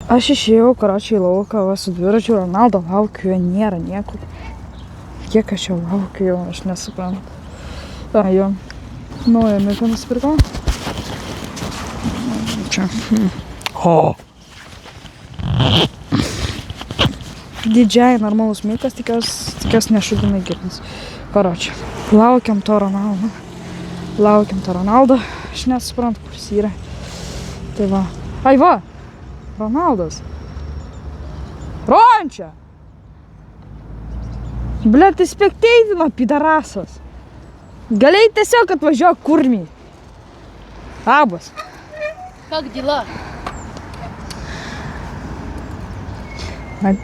Aš išėjau, karočiui, į lauką, va, su dviračiu Ronaldo laukiu, jo nėra niekur. Kiek aš jau laukiu, jau aš nesuprantu. Jo. Naują miką nusipirkau. Čia. O. Didžiai normalus mikas, tikiuosi nešudinai girdis. Karočiui, laukiam to Ronaldo. Aš nesuprantu, kur jis yra. Tai va. Ai va! Ronaldas. Rončia! Bля, tai spekteidino, pidarasas. Galėjai tiesiog atvažiuok kurmiai. Abas. Как дела?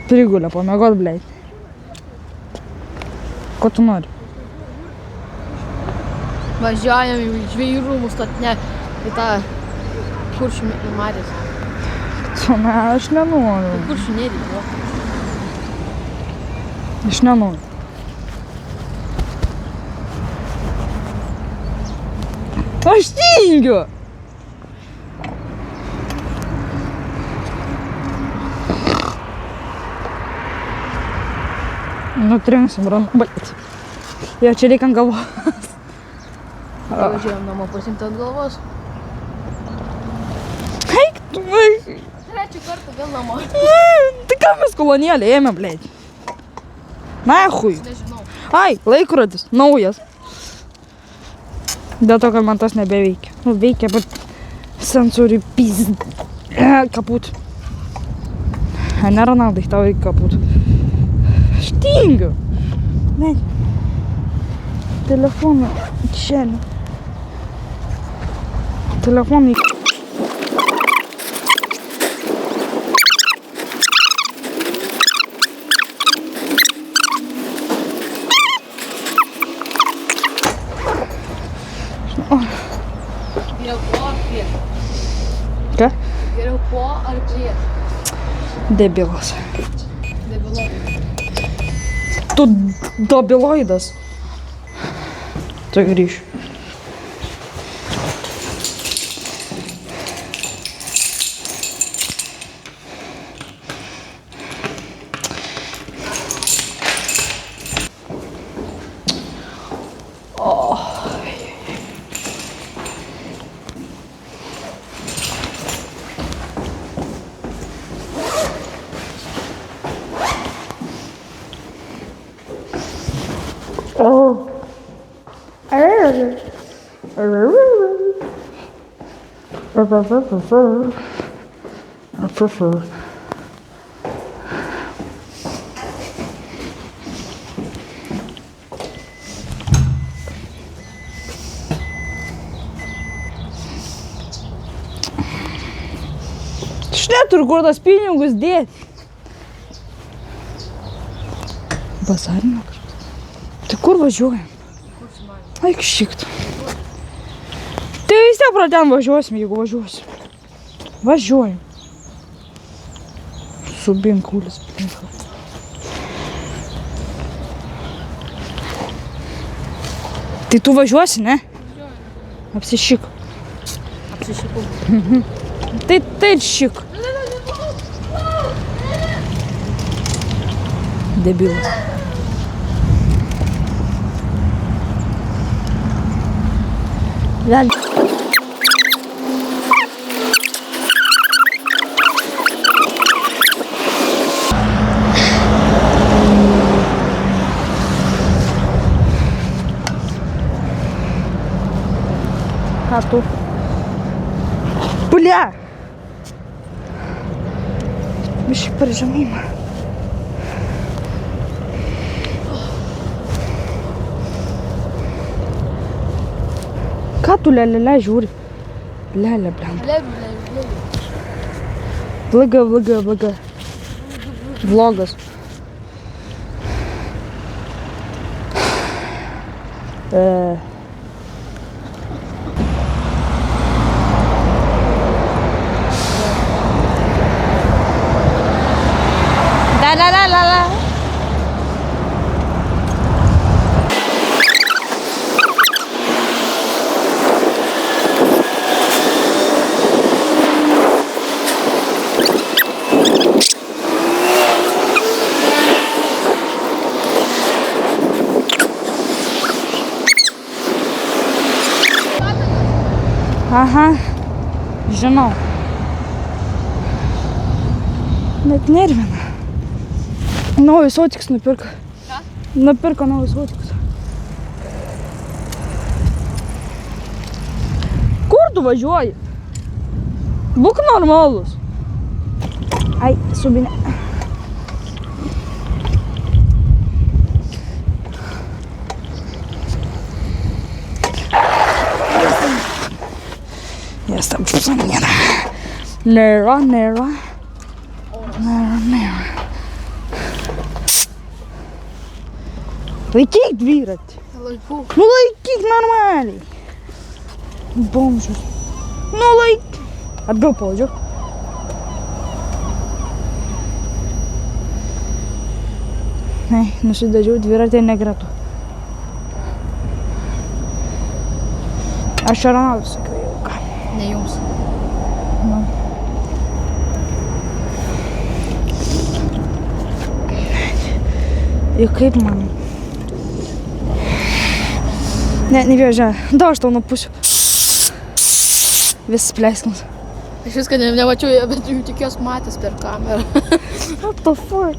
Prigulė, pamiegot, blei. Ko tu nori? Važiuojam į žvejų rūmus, ne į tą kuršių marės. Ne, aš nenoriu. Kuršių nerį, Aš nenoriu. Aš tingiu! Nutrinsim, blėt. Jo, čia reikia ant galvos. Važiuojam namo pasimti ant galvos. Eik tu, vaikai. Trečią kartą vėl namo. Tai ką mes kolonėlį ėmėm, blėt? Nahui. Nežinau. Ai, laikrodis, naujas. Dėl to, kad man tas nebeveikia. Nu, veikia, bet sensoriui pizd. Kaput. Ne, Ronaldai, tau reikia kaput. Aš tingiu. Ne. Telefoną į kišenę. Telefoną į... Geriau po ar prieš? Ką? Geriau po ar prieš? Debilas. Debilai. Tu dobiloidas. Tai grįšiu. Aš neturiu kur tas pinigus dėti. Bazarinas. Tai kur važiuojam? Eik šikt. Tai vis tiek pro ten važiuosim, jeigu važiuosim. Važiuojam. Subinkulis. Tai tu važiuosi, ne? Apsišik. Apsišikau. Tai šik. Debilas. Vėl. Ką tu? Bля! Biškai per žemymą. Ką tu lelele žiūri? Lelė, blem. Vlaga. Vlogas. La. Aha, žinau. Net nervina. Naujus otikus nupirko. Ką? Nupirko naujus otikus. Kur tu važiuoji? Būk normalus. Ai, subinė. Jestem przesunięta. Nera. Nera. Laikyk dviratį. Laiku. Nu laikyk normaliai. Bomžus. Nu laikyk. Atgal pavažiuok. Ne, nusidažiau dviratį negretu. Aš Ronaldui sakiau jau ką. Ne jums. Nu. Ir kaip man? Ne, nevėžia. Da, aš tau nupusiu. Vis pleskins. Aš viską nemačiau, bet jų tikiuos matęs per kamerą. What the fuck?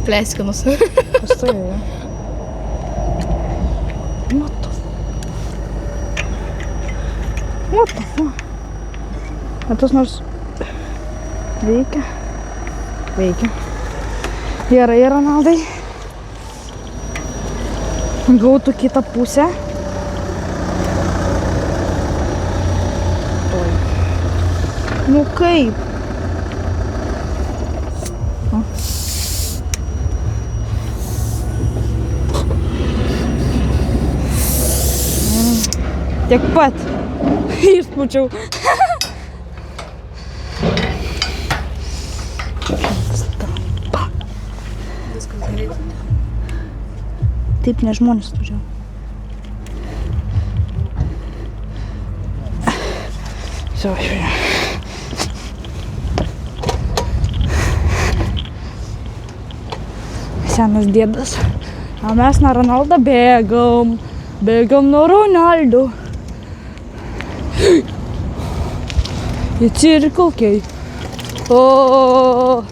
Pleskinus. Kas tai yra? What the fuck? What the fuck? Ar tas nors veikia? Veikia. Gerai, Ronaldai. Gautų kitą pusę. Oi. Nu kaip? Tiek pat. Išpučiau. Viskas gerai. Taip ne žmonės važiavo. Все, žiūrėjau. Senas dėdas. O mes nuo Ronaldo bėgam. Bėgam nuo Ronaldo. Į Circle K. O.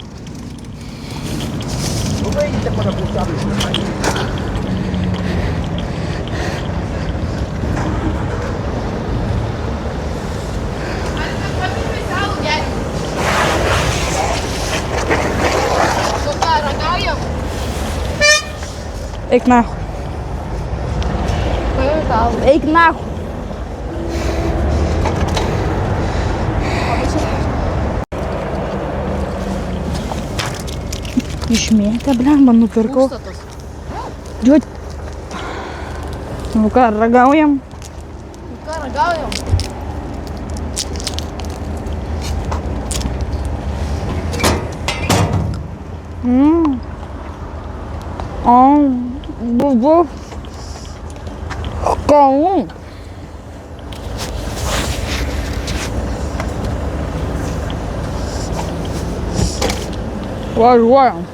Eik nahu. Eik nahu. Išmėtė, blemba, nupirkau. Užstatas. Džiuot. Nu ką, ragaujam? Ką ragaujam? Buvo. Kalnų. Važiuojam.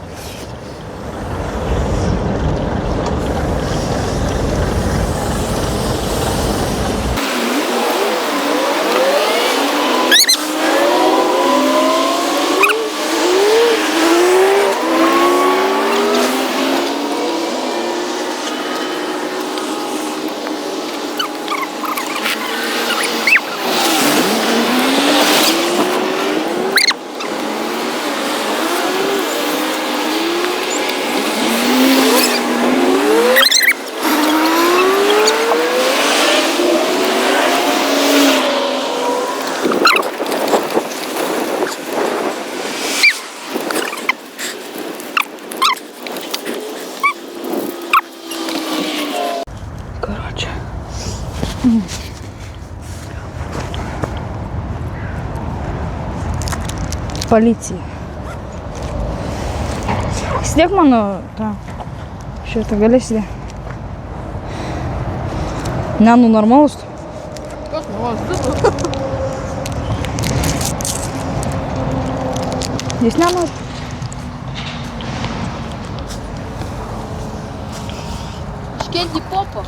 Короче. Полиция. Sėdėk mano tą šitą gali sėdėti. Ne, nu normalus. Kas normalus? Jis nenori. Iškėti popą.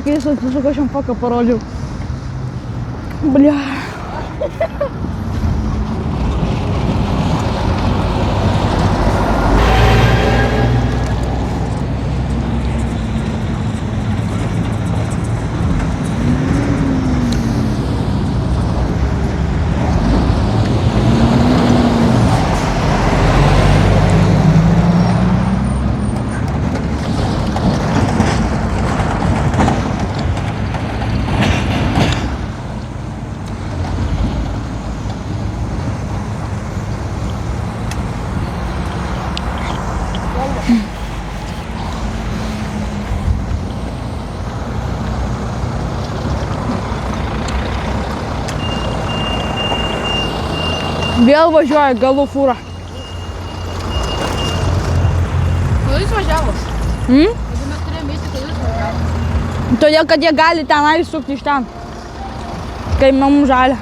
keista, su kažkam faką parodžiau. Blia. Vėl važiuoja galų fūra. Kada jis važiavo? Jeigu mes turėjome eiti, kada jis važiavo? Todėl, kad jie gali tenai sukti iš ten. Kai mums žalia.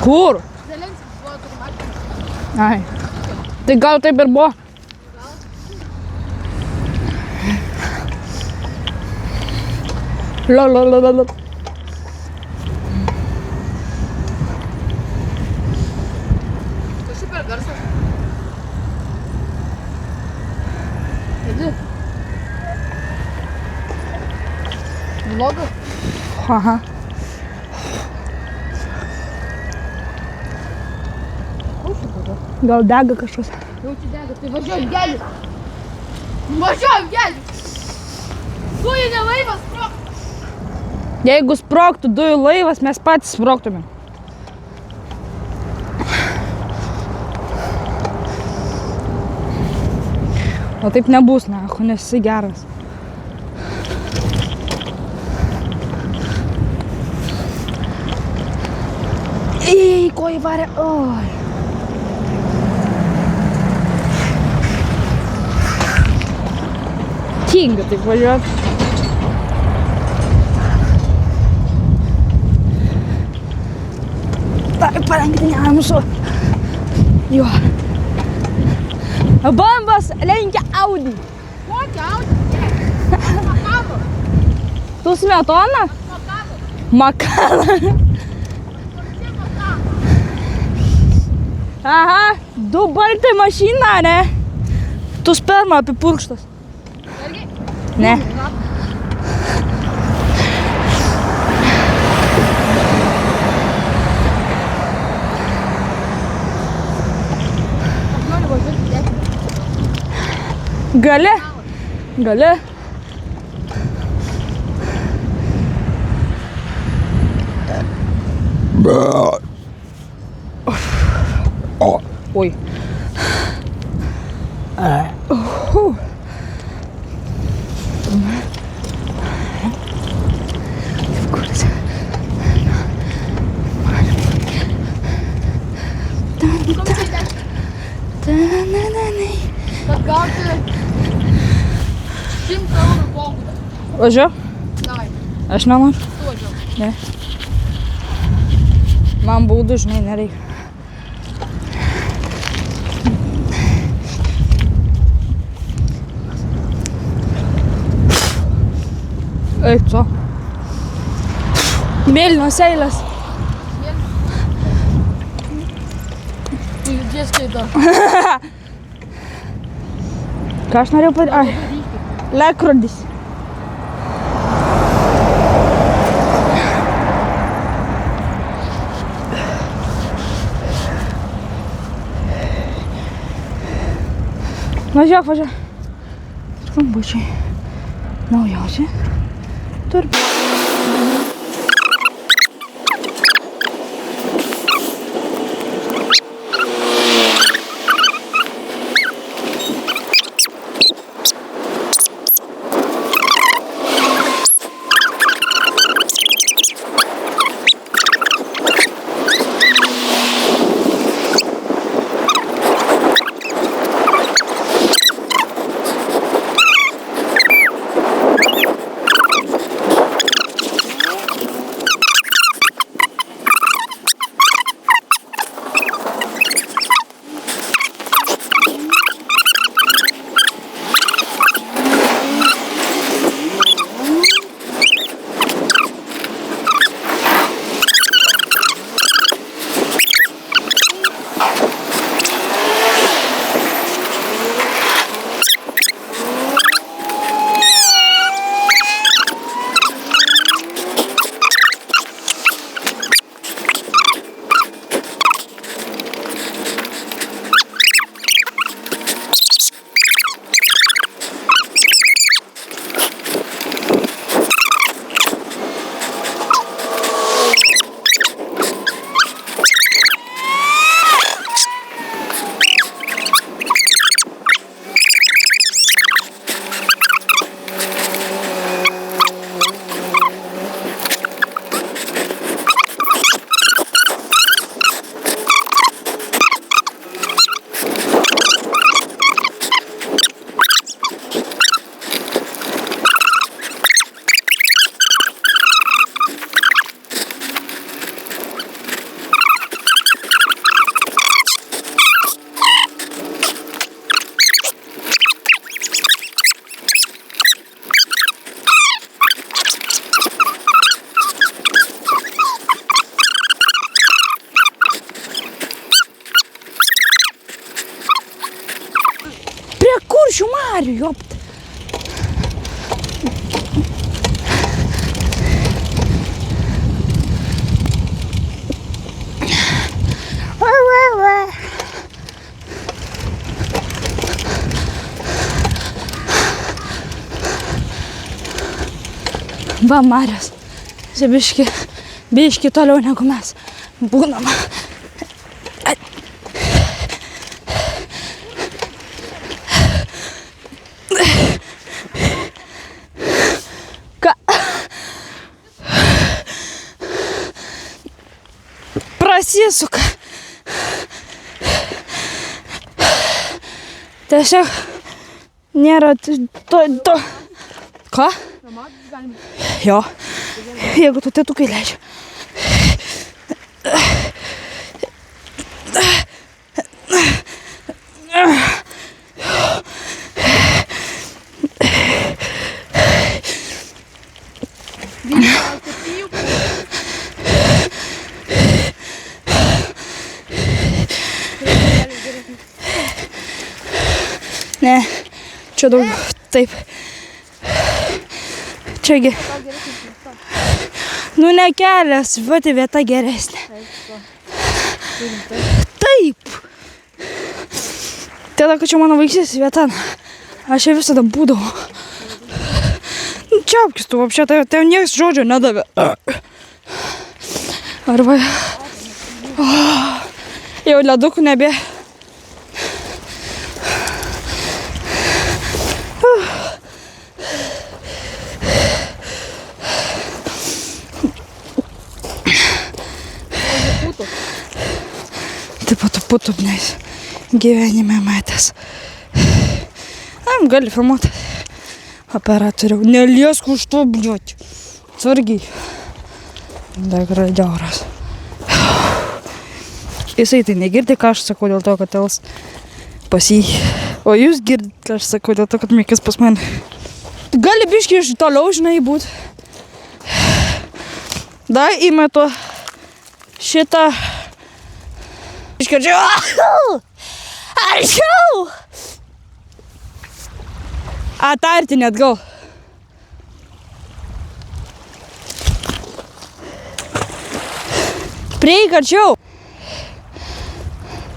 Kur? Zelenskis buvo turi Ai. Tai gal taip ir buvo. Lalalala. Tu super garsas. Edi. Vlogą? Aha. Gal dega kažkas. Jaučiu dega, tai važiuojam gelį. Važiuojam gelį. Dujinė laivas, sprog. Jeigu sprogtų dujų laivas, mes patys sprogtume. O taip nebus, nacho, nes jisai geras. Ei, ko įvarė, oi. Tinga taip važiuot. Tai palenktinė mūsų. Jo. Bambas lenkia Audi. Kokia Audi? Makavo. Tu Smetona? Makavo. Makana. Čia makavo. Aha, du baltai mašina, ne? Tu sperma apipurkštas. Irgi? Ne. Aš noriu važiuoti dėti. Gali? Gali? Oi. Kad gauti 100 eurų baudą. Važiuoju? Davai, Aš nenoriu. tu važiuoji. Ne. Man baudų, žinai, nereikia. Eik, co? Mėlynos eilės. Tu judės skaito. Ką aš norėjau padaryti? Ai, laikrodis. Važiuok, važiuok. Skambučiai. Naujausi. Turi. Mariu, jopt. Va, Marius. Čia biški toliau negu mes būnam. Ką? Prasisuka. Tiesiog nėra to. Ką? Jo. Jeigu tu tėtukai leidžia. Ne, čia daug taip. Čiagi. Nu ne kelias, pati vieta geresnė. Taip. Tada, kad čia mano vaikystės vieta, aš čia visada būdavau. Nu, čiaupkis tu, apšia, tai niekas žodžio nedavė. Arba... Jau ledukų nebė. Taip pat putubniais gyvenime matęs. Gali filmuoti. Operatoriau, neliesk už to, bliuoti. Atsargiai. Degradioras. Jisai tai negirdi, ką aš sakau, dėl to, kad tels pas jį. O jūs girdit, ką aš sakau, dėl to, kad Mikis pas mane. Gali biški iš toliau, žinai, būt. Da, įmetu šitą. Iškardžiau. Arčiau. Atarti net gal. Prieik arčiau.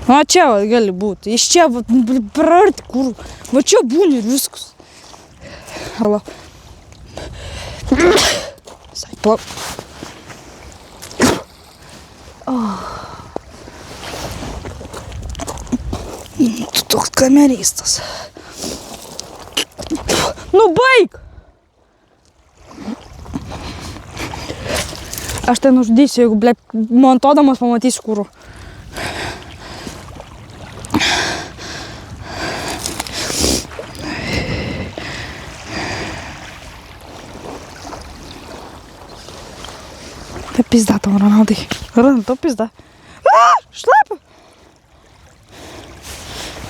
O čia va, gali būti. Iš čia va, prarti kur. Va čia būni ir viskas. Arba. Saipla. Tu toks kameristas. Nu baig! Aš tai nužudysiu, jeigu, blėt, montuodamas pamatysiu kūrų. Tai pizda tau, Ronaldai. Ronaldai, pizda. Šlapia!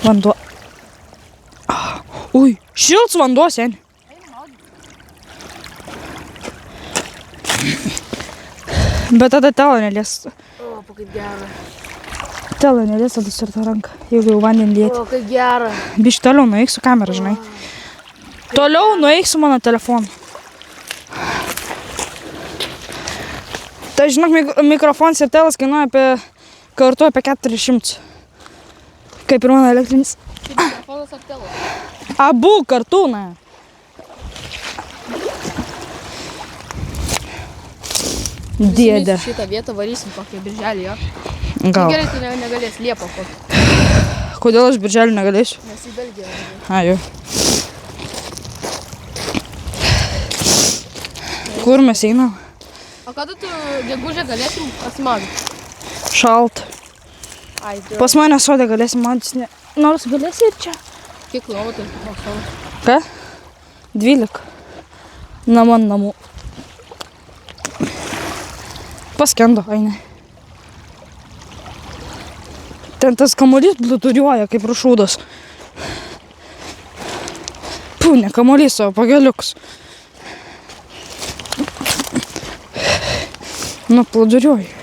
Vanduo. Ui, šilts vanduo, seni. Bet tada telo nelies. O, kaip gera. Telo nelies, tada surta ranką, jeigu jau vandenį lieti. O, kaip gera. Biški toliau nueik su kamera, žinai. Toliau nueik su mano telefonu. Tai žinok, mikrofonas ir telas kainuoja kartu apie 400. Kaip ir mano elektrinis. Telefonas ar telas? Abu kartu, ne. Dėdė. Šitą vietą varysim kokį birželį, jo. Gal. Gerai, tu negalės Liepą kokį. Kodėl aš birželį negalėsiu? Nes į Belgiją. A, jau. Kur mes einam? O kada tu gegužę galėsim pasimaudyt? Šalt. Ai, tai Pas mane sode galėsim maudytis, nors galėsi ir čia. kiek kilometrų? Ką? 12. Namų. Paskendo, eina. Ten tas kamuolys bluturiuoja kaip rušūdas. Puh, ne kamuolys, o pagaliuks. Nu, plūduriuoja.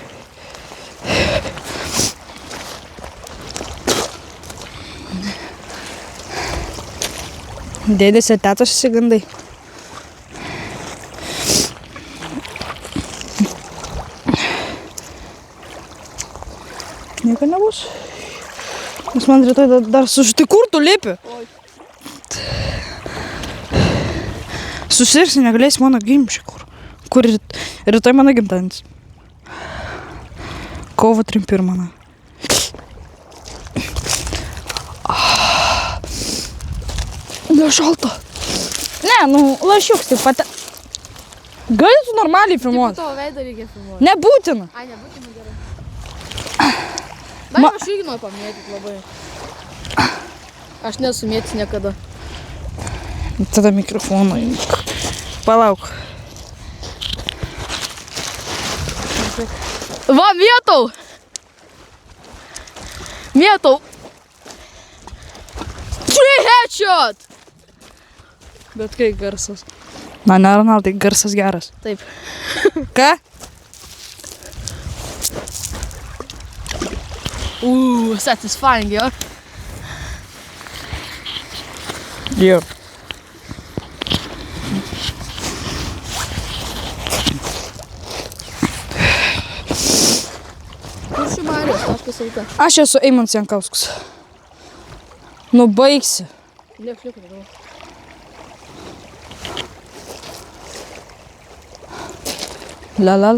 Dėdės ir tetos įsigandai. Nieko nebus. Nes man rytoj dar sužtai, kur tu lipi? Susirsi, negalėsi mano gimšį, kur rytoj mano gimtadienis. Kovo 31. Nešalta. Ne, nu, lašiuks taip pat. Gali tu normaliai filmuoti? Tavo veidą reikia filmuoti. Nebūtina. Ai, nebūtina gerai. Bet aš irgi noriu pamėtyti labai. Aš nesu mėtis niekada. Tada mikrofoną imk. Palauk. Va, mėtau! Mėtau! Headshot! Bet kai garsas. Na, ne, Ronaldai, garsas geras. Taip. Ką? Satisfying, jo. Jo. Kuršių marios, taškas LT. Aš esu Eimantas Jankauskas. Nu, baigsi. Liek, dabar. La.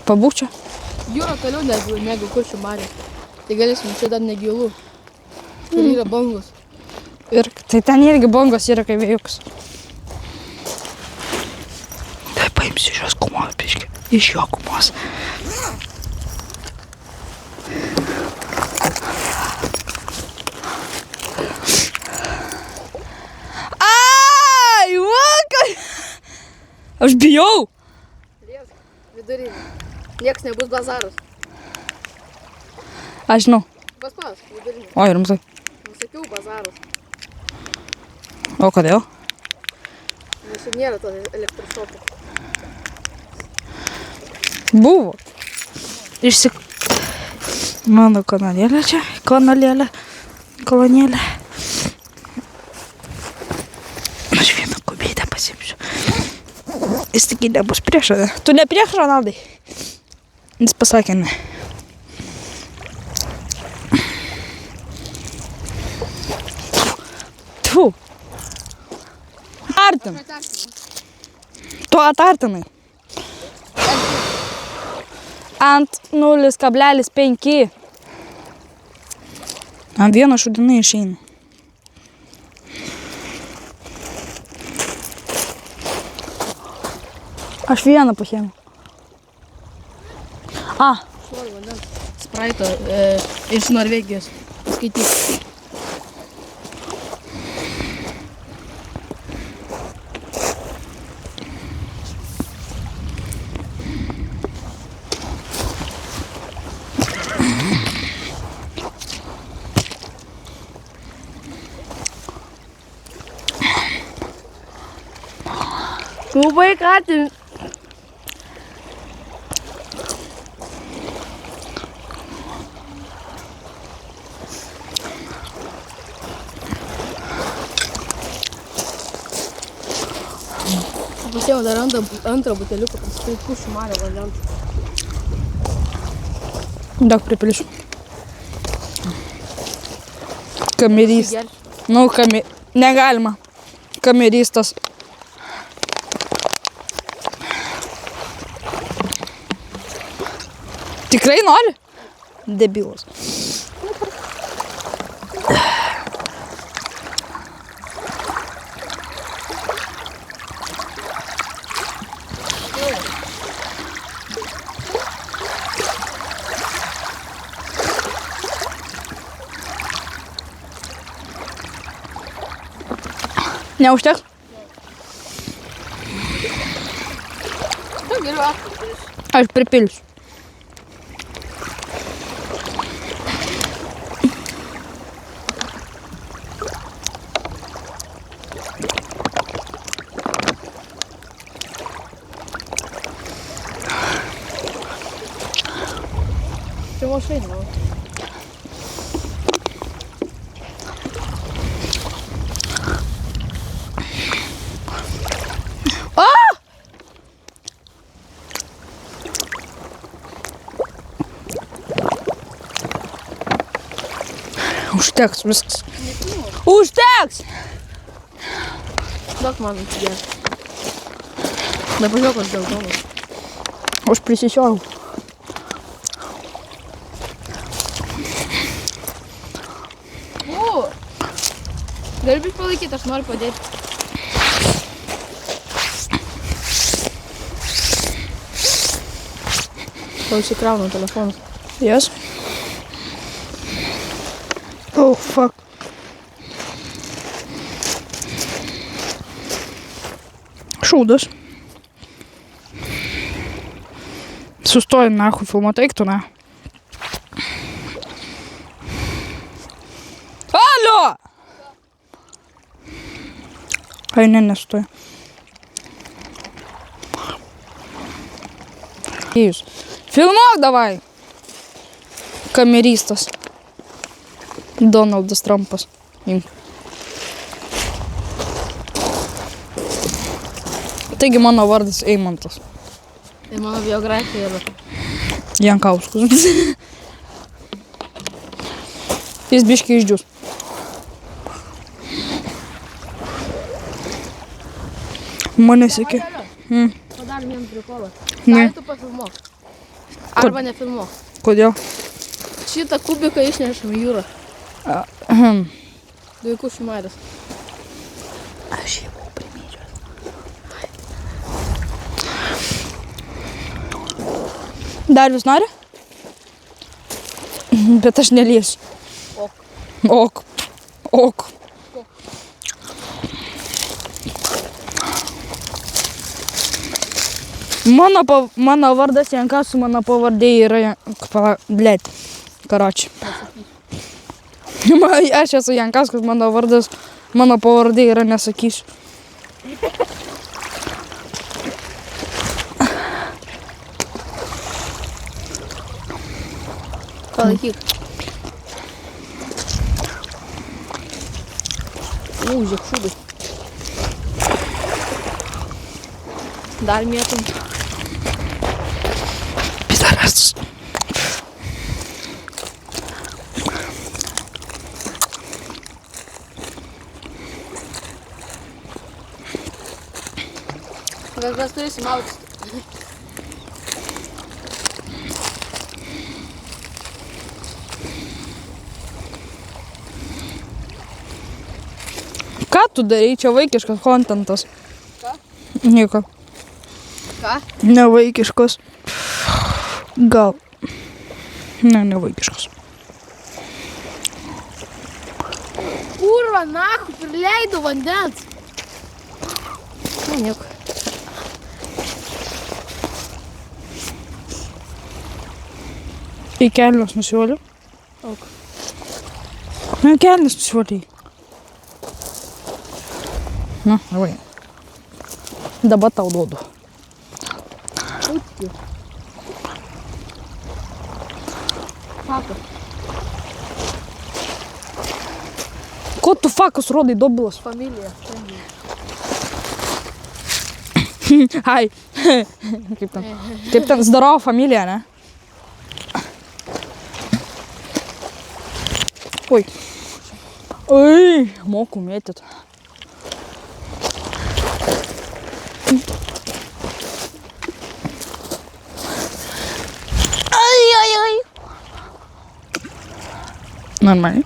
Pabūk čia. Jūra toliau negu Kuršių marios. Tai galėsim, čia dar negilu. Kur yra bangos. Ir tai ten irgi bangos yra kaip vėjukas. Tai paimsiu iš jos kumos, biški. Iš jo kumos. Ai, vakar! Aš bijau. Vidurinė. Nieks nebus bazaras. Aš žinau. Paspaus, vidurinė. Oi, rimtai. Sakiau bazaras. O kodėl? Nes čia nėra to elektrošoko. Buvo. Mano kanalėlė čia. Kolonėlė. Aš vieną kubėtę pasimsiu. Jis tik nebus prieš. Tu ne prieš, Ronaldai? Jis pasakė ne. Tfu. Artin. Tu atartinai. Ant 0,5. Ant vieno šudinai išeina. Aš vieną paėmiau. Šuolį vandens. Spraito iš Norvegijos. Skaityk. Labai kartin. Pasiėmiau dar antrą buteliuką, pasiėmiau Kuršių marių vandens. Daug pripilsiu. Kamerys. Nu, negalima. Kamerystas. Tikrai nori? Debilas. Neužteks? Geriau atpildysiu. Aš pripilsiu. Čia mašai, žinau. Užteks viskas. Užteks! Duok man atsigerti. Nepažiūrėk, aš dėl to. Aš prisišiojau. Gali biškai palaikyti, aš noriu padėti. Tau įsikrauna telefonas. Yes. Oh, fuck. Šūdas. Sustoji nahui filmuot, eik tu, ne? Alio! Ai, ne, nestoji. Jūs. Filmuok davai! Kameristas. Donaldas Trumpas. Imk. Taigi mano vardas Eimantas. Tai mano biografija yra. Jankauskas. Jis biškai išdžius. Mane sėki. Padarom jiems prikolą. Ne. Gali tu pafilmuok. Arba nefilmuok. Kodėl? Šitą kubiką išnešam į jūrą. Ahem. Vaikų šimaris. Aš jį buvau primydžięs. Dar vis nori? Bet aš neliesiu. Ok. Mano vardas Jankas, mano pavardė yra... Blet. Karoči. Aš esu Jankas, kad mano vardas, mano pavardė yra nesakysiu. Palaikyk. Žiūrėk šūdai. Dar mėtum. Pizaras. Gal turėsi mautis. Ką tu darai? Čia vaikiškas kontentas. Ką? Nieko. Ką? Nevaikiškas. Gal. Ne, nevaikiškas. Kurva, nahu, prileido vandens. Nieko. Į kelnes nusivaliu? Ok. Na, kelnes nusivaliai. Na, davai. Dabar tau duodu. Uti. Faka. Ko tu fakas rodai dobilas? Familija. Ai. Kaip ten zdarova familija, ne? Oi. Oi, moku mėtyt. Ai. Normaliai.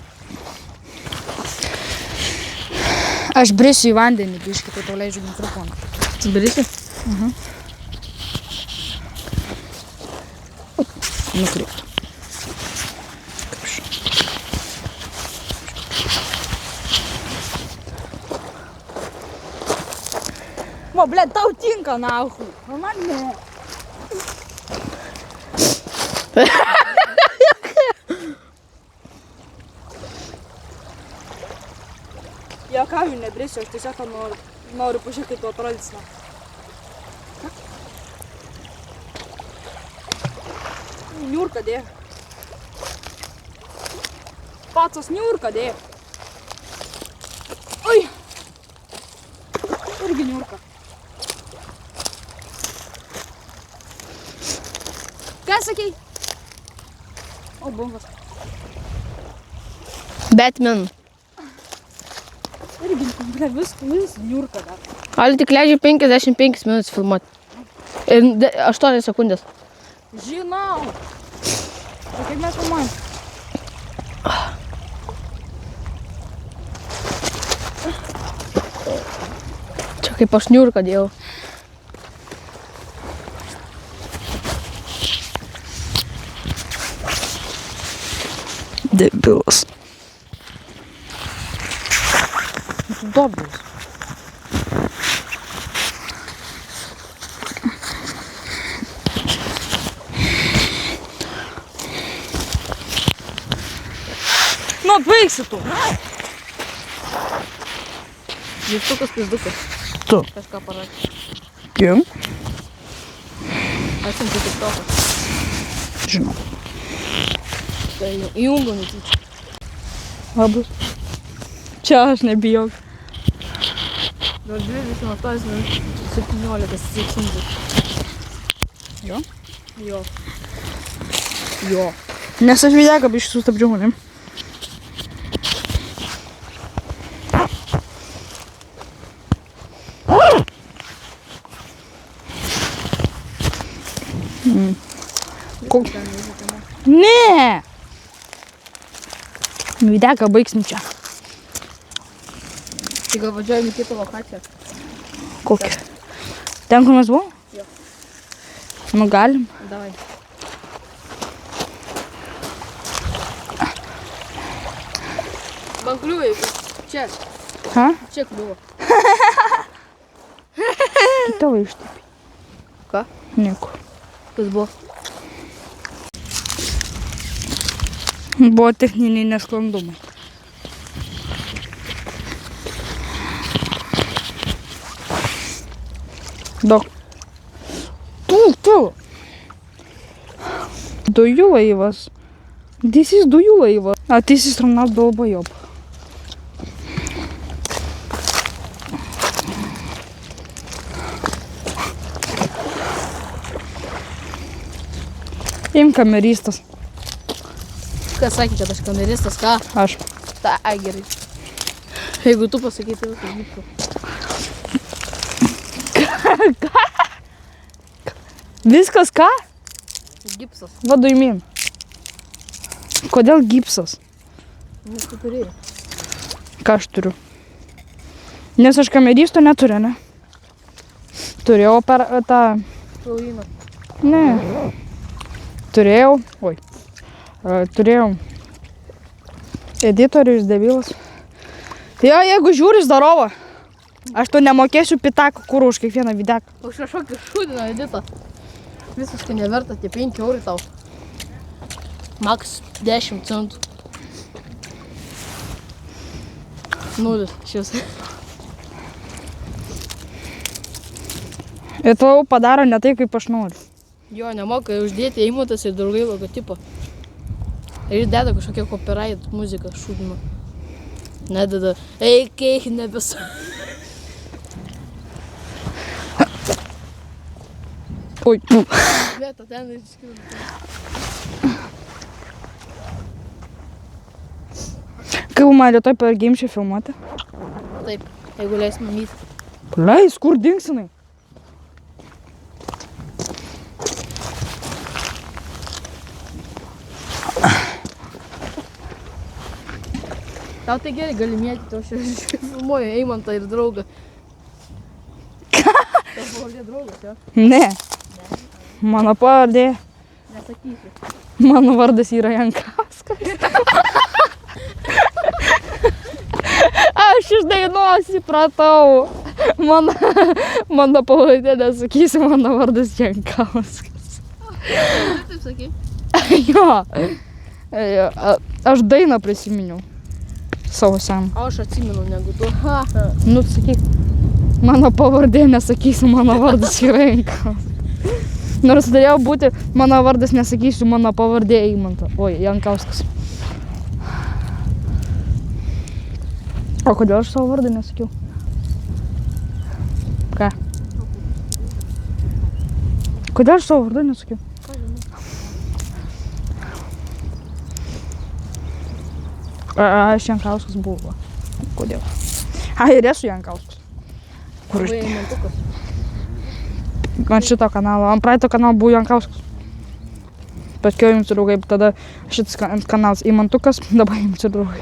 Aš brisiu į vandenį, biškį, tai tau leidžiu mikrofoną. Tu brisi? Nukreipti. Va, blėt, tau tinka, nahu. O man ne. Jokauju, nebrisiu, aš tiesiog noriu pažiūrėti, kaip tu atrodys. Niurka dė. Pacas niurka dė. Oi. Irgi niurka. Ką sakei? O, bungas. Batman. Irgi, vis niurka dar. Gali tik leidžia 55 minutės filmuoti. Ir 8 sekundės. Žinau. O kaip mes filmuojam? Čia kaip aš niurką dėjau. Debilas. Dobras. Nu, atbaigsi tu. Jėstukas pizdukas. Tu. Kažką parašė. Kim? Atsiunčiu TikToką. Žinau. Tai įjungiau netyčia. Labas. Čia aš nebijau. Dar 28 minutės 17 sekundžių. Jo? Jo. Jo. Nes aš videką biškį sustabdžiau, ne? Ne! Videką baigsim čia. Tai gal važiuojam į kitą lokaciją? Kokią? Ten, kur mes buvom? Jo. Nu, galim. Davai. Man kliuvo, čia. Ha? Čia kliuvo. Tavo ištipį. Ką? Nieko. Kas buvo? Buvo techniniai nesklandumai. Daug. Tu. Dujų laivas. This is dujų laivas. A this is from нас долбоёб. Im kameristas. Kas sakė, kad aš kameristas, ką? Aš. Ta, gerai. Jeigu tu pasakai, tai viskas gipsu. Viskas ką? Gipsas. What do you mean? Kodėl gipsas? Nes tu turėjai. Ką aš turiu? Nes aš kameristo neturiu, ne? Turėjau per tą... Plaujiną. Ne. Turėjau... Oi. Turėjau... Editorius debilas. Jo, jeigu žiūri zdarovo. Aš to nemokėsiu pitako kurų už kiekvieną videką. Už kažkokį šūdiną editą. Visiškai neverta, tie 5 eurai tau. Max 10 centų. 0 šis. Ir tau padaro ne tai, kaip aš noriu. Jo, nemoka uždėti eimutas ir draugai logotipą. Ir jis deda kažkokią copyright muziką šūdimą. Nededa. Eikiai, nebes. Oi. Vieta ten išskirti. Kaip man rytoj per gimšį filmuoti? Taip, jeigu leis mamyti. Leis, kur dingsinai? Tau tai gerai gali mėtyti, o aš filmuoju Eimantą ir draugą. Ką? Tas pavardė draugas, jo? Ne. Mano pavardė. Nesakysiu. Mano vardas yra Jankauskas. Aš iš dainos įpratau. Mano pavardė nesakysiu, mano vardas Jankauskas. Taip sakai? Jo. Aš dainą prisiminiau. Savo seną. O aš atsimenu negu tu. Nu, sakyk. Mano pavardė nesakysiu, mano vardas yra Jankauskas. Nors turėjau būti, mano vardas nesakysiu, mano pavardė Eimanta. Oi, Jankauskas. O kodėl aš savo vardą nesakiau? Ką? Kodėl aš savo vardą nesakiau? Aš Jankauskas buvo. Kodėl? Ir esu Jankauskas. Kur aš? Eimantukas. Ant šito kanalo. Ant praeito kanalo buvo Jankauskas. Paskiau jums draugai, tada šitas kanalas Eimantukas, dabar jums draugai.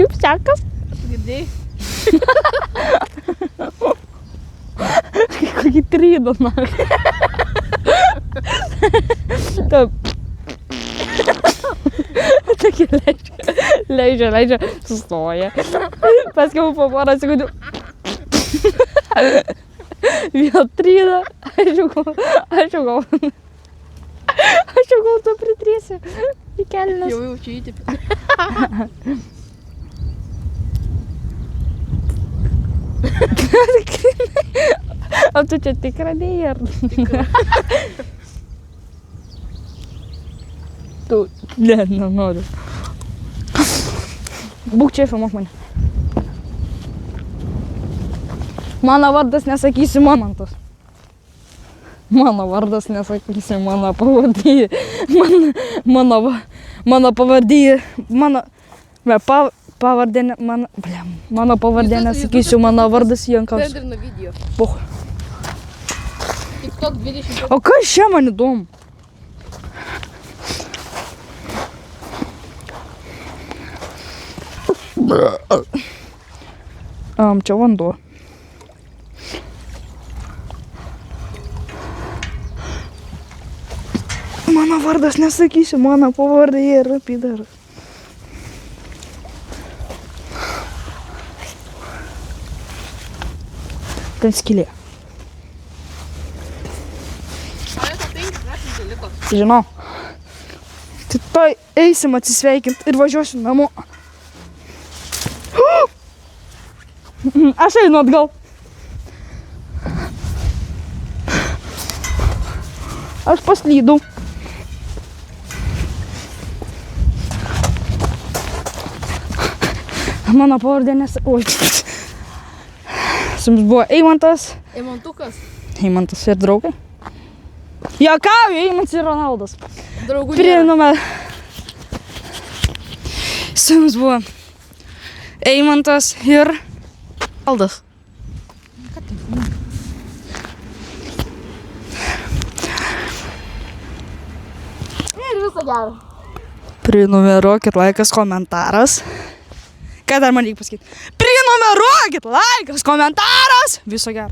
Kaip sekas? Girdėjai? Kokį trydą, na. Taip. Tokia leidžia, sustoja. Paskiau po porą sekundžių. Vėl trydą. Aš jau gal to pritrėsiu. Į kelnes. Jau čia įtipė. O tu čia tikra dėjai, ar? Tu, nenoriu. Būk čia, filmuok mane. Mano vardas nesakysi Mantas. Mano vardas nesakysi, mano pavardė. Mano pavardė. Mano pavardė nesakysiu, mano vardas Jankauskas. Bendrina video. Puch. TikTok 20. O kas čia man įdomu? Čia vanduo. Mano vardas nesakysiu, mano pavardė yra pidaras. Ten skylė. Žinau. Tai toj eisim atsisveikint ir važiuosiu namo. Aš einu atgal. Aš paslydau. Mano pavardė Oi. Su jums buvo Eimantas. Eimantukas. Eimantas ir draugai. Juokauju, Eimantas ir Ronaldas. Draugų Prieiname. Su jums buvo Eimantas ir Aldas. Ir viso gero. Prenumeruokit, laikas, komentaras. Ką dar man reikia pasakyti? Prenumeruokit, laikas, komentaras. Viso gero.